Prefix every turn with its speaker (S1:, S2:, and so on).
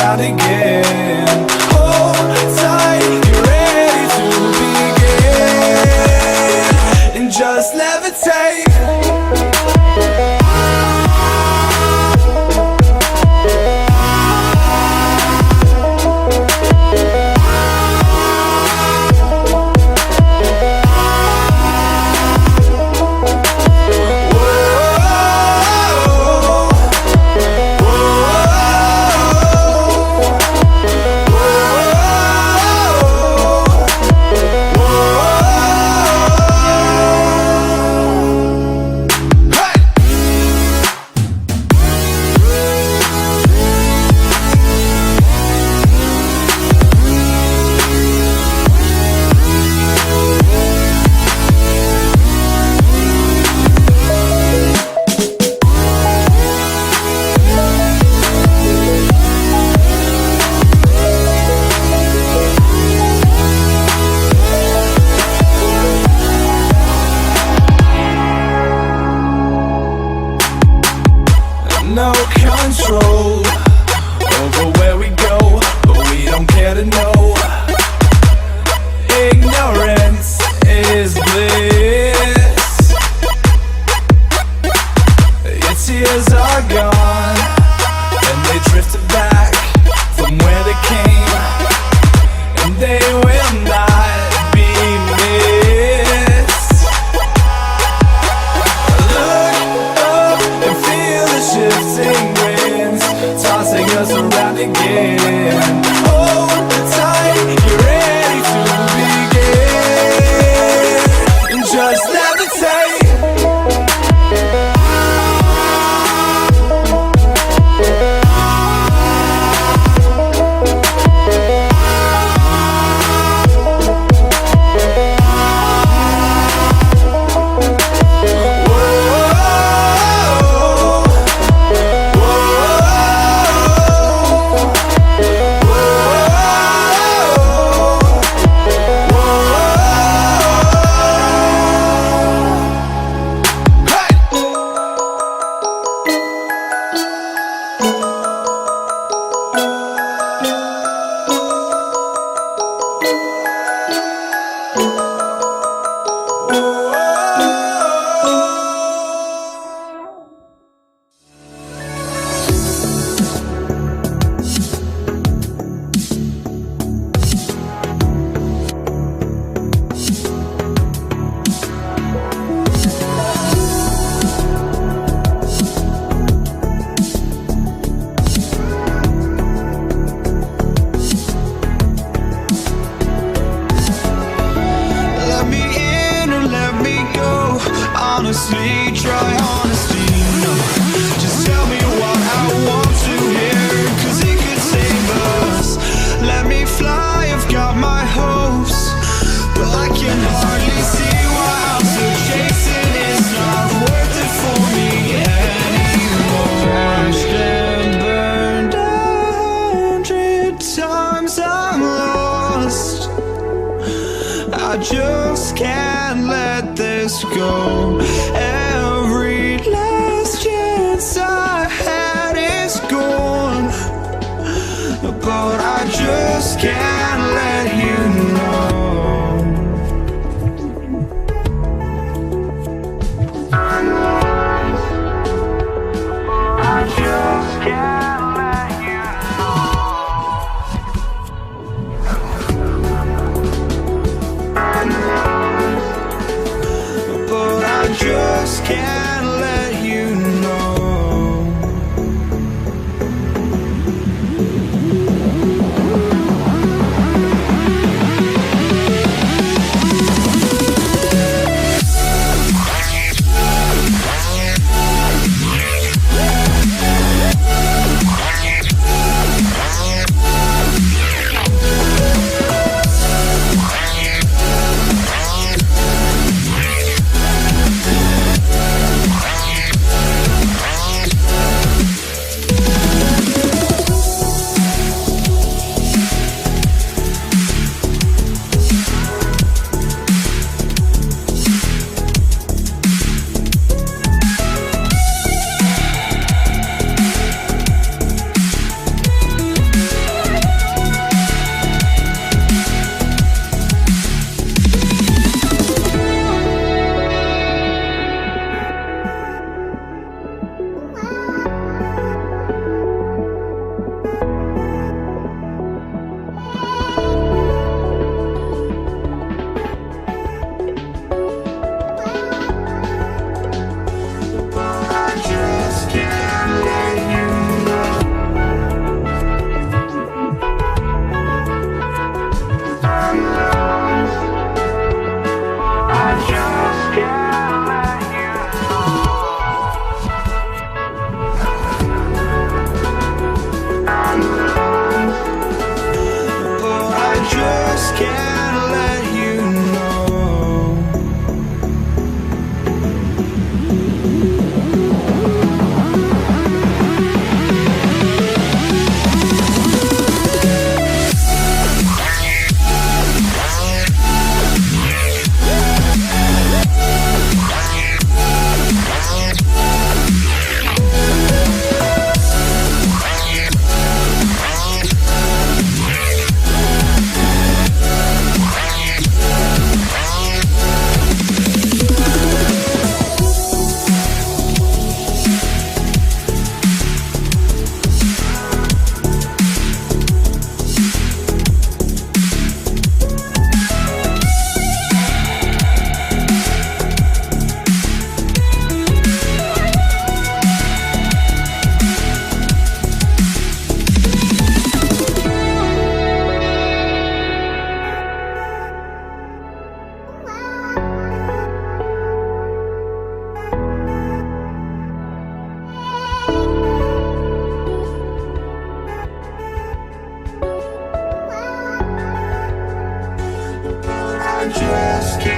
S1: around again. Hold tight, get ready to begin, and just levitate. No control over where we go, but we don't care to know. Ignorance is bliss. Your tears are gone, and they drifted back from where they came, and they will not be missed. Look up and feel the shifting winds tossing us around again. Hold tight, get ready to begin, and just levitate. Honestly, try honesty, no. Just tell me what I want to hear, 'cause it could save us. Let me fly, I've got my hopes, but I can hardly see why I'm still chasing. It's not worth it for me anymore. Crashed and burned 100 times, I'm lost. I just can't let this go. Every last chance I had is gone, but I just can't let you know. I just can't let you know. But I just can't let you know. just can't let you know. I just can't